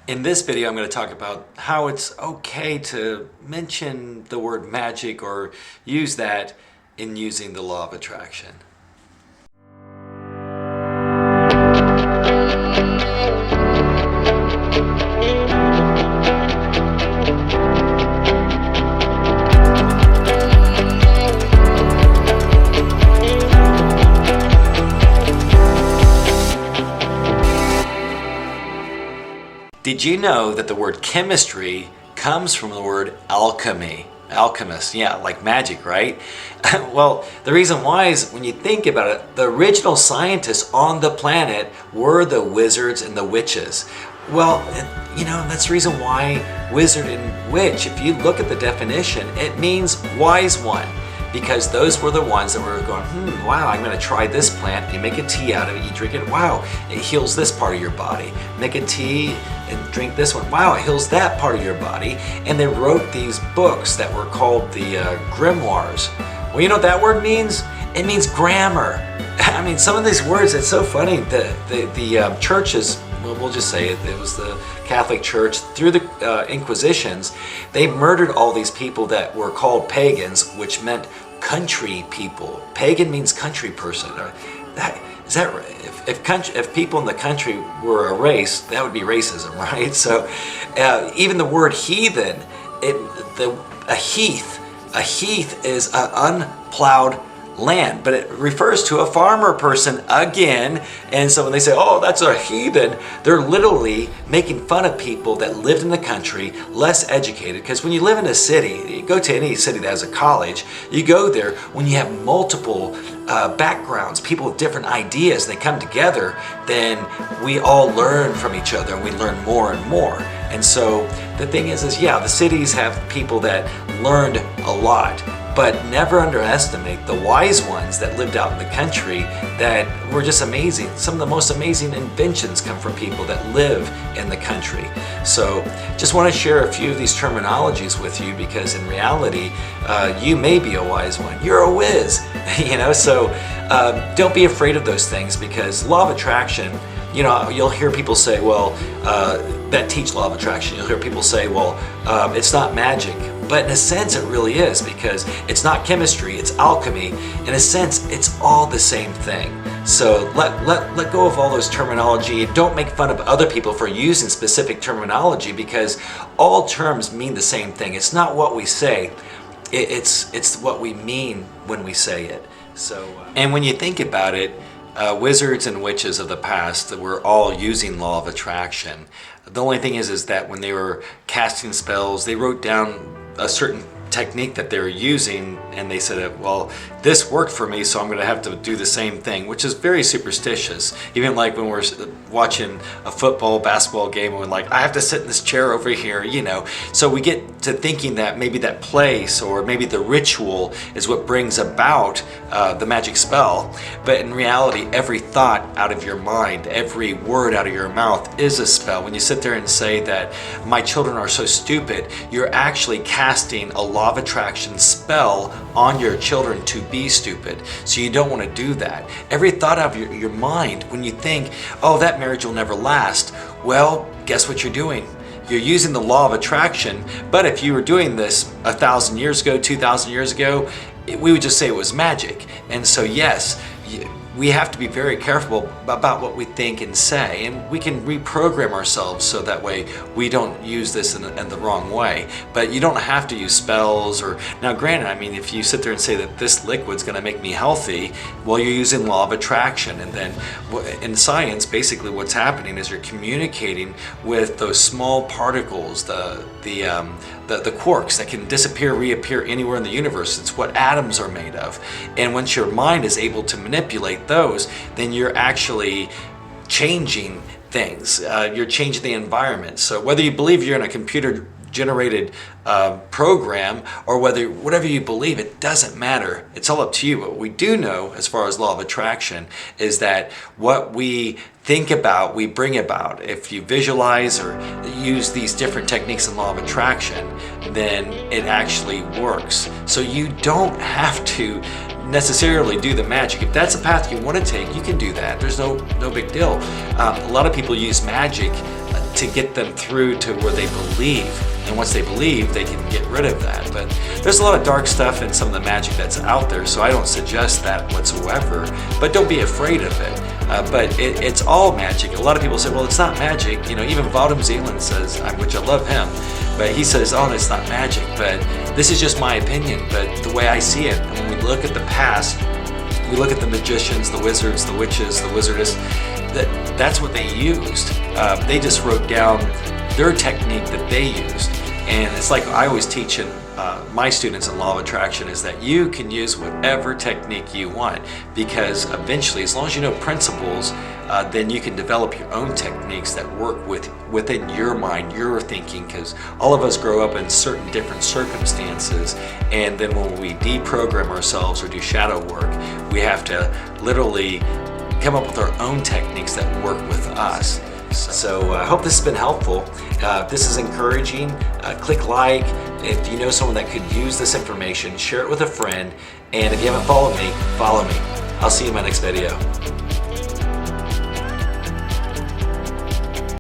In this video, I'm going to talk about how it's okay to mention the word magic or use that in using the law of attraction. Did you know that the word chemistry comes from the word alchemy? Alchemist, yeah, like magic, right? Well, the reason why is when you think about it, the original scientists on the planet were the wizards and the witches. Well, that's the reason why wizard and witch, if you look at the definition, it means wise one. Because those were the ones that were going, wow, I'm going to try this plant. You make a tea out of it, you drink it. Wow, it heals this part of your body. Make a tea and drink this one. Wow, it heals that part of your body. And they wrote these books that were called the grimoires. Well, you know what that word means? It means grammar. I mean, some of these words, it's so funny. The churches, we'll just say it was the Catholic Church, through the Inquisitions, they murdered all these people that were called pagans, which meant country people. Pagan means country person. Is that right? If people in the country were a race, that would be racism, right? So even the word heathen, a heath is an unplowed land, but it refers to a farmer person again. And so when they say, oh, that's a heathen, they're literally making fun of people that lived in the country, less educated. Because when you live in a city, you go to any city that has a college, you go there when you have multiple backgrounds, people with different ideas, they come together, then we all learn from each other and we learn more and more. And so the thing is yeah, the cities have people that learned a lot, but never underestimate the wise ones that lived out in the country that were just amazing. Some of the most amazing inventions come from people that live in the country. So just want to share a few of these terminologies with you, because in reality, you may be a wise one. You're a whiz, so don't be afraid of those things, because law of attraction, you'll hear people say, well, that teach law of attraction, you'll hear people say, well, it's not magic. But in a sense, it really is, because it's not chemistry, it's alchemy. In a sense, it's all the same thing. So let go of all those terminology. Don't make fun of other people for using specific terminology, because all terms mean the same thing. It's not what we say, it's what we mean when we say it. So, and when you think about it, wizards and witches of the past were all using law of attraction. The only thing is that when they were casting spells, they wrote down a certain technique that they were using, and they said, well, this worked for me, so I'm going to have to do the same thing, which is very superstitious. Even like when we're watching a football, basketball game, and we're like, I have to sit in this chair over here, So we get to thinking that maybe that place or maybe the ritual is what brings about the magic spell. But in reality, every thought out of your mind, every word out of your mouth is a spell. When you sit there and say that my children are so stupid, you're actually casting a law of attraction spell on your children to be stupid. So you don't want to do that. Every thought out of your mind, when you think, oh, that marriage will never last, well, guess what you're doing? You're using the law of attraction. But if you were doing this 1,000 years ago, 2,000 years ago, we would just say it was magic. And so yes, we have to be very careful about what we think and say, and we can reprogram ourselves so that way we don't use this in the wrong way. But you don't have to use spells. Or now granted, if you sit there and say that this liquid's going to make me healthy, well, you're using law of attraction. And then in science, basically what's happening is you're communicating with those small particles, the quarks that can disappear, reappear anywhere in the universe. It's what atoms are made of. And once your mind is able to manipulate those, then you're actually changing things. You're changing the environment. So whether you believe you're in a computer generated program or whatever you believe, it doesn't matter. It's all up to you. What we do know as far as law of attraction is that what we think about, we bring about. If you visualize or use these different techniques in law of attraction, then it actually works. So you don't have to necessarily do the magic. If that's a path you want to take, you can do that. There's no big deal. A lot of people use magic to get them through to where they believe. And once they believe, they can get rid of that. But there's a lot of dark stuff in some of the magic that's out there, so I don't suggest that whatsoever. But don't be afraid of it. But it's all magic. A lot of people say, well, it's not magic. You know, even Vodum Zealand says, which I love him, but he says, oh, it's not magic. But this is just my opinion. But the way I see it, and when we look at the past, we look at the magicians, the wizards, the witches, the wizardess, that's what they used. They just wrote down their technique that they used. And it's like I always teach in my students in Law of Attraction is that you can use whatever technique you want, because eventually, as long as you know principles, then you can develop your own techniques that work within your mind, your thinking, because all of us grow up in certain different circumstances, and then when we deprogram ourselves or do shadow work, we have to literally come up with our own techniques that work with us. So I hope this has been helpful. If this is encouraging, click like. If you know someone that could use this information, share it with a friend. And if you haven't followed me, follow me. I'll see you in my next video.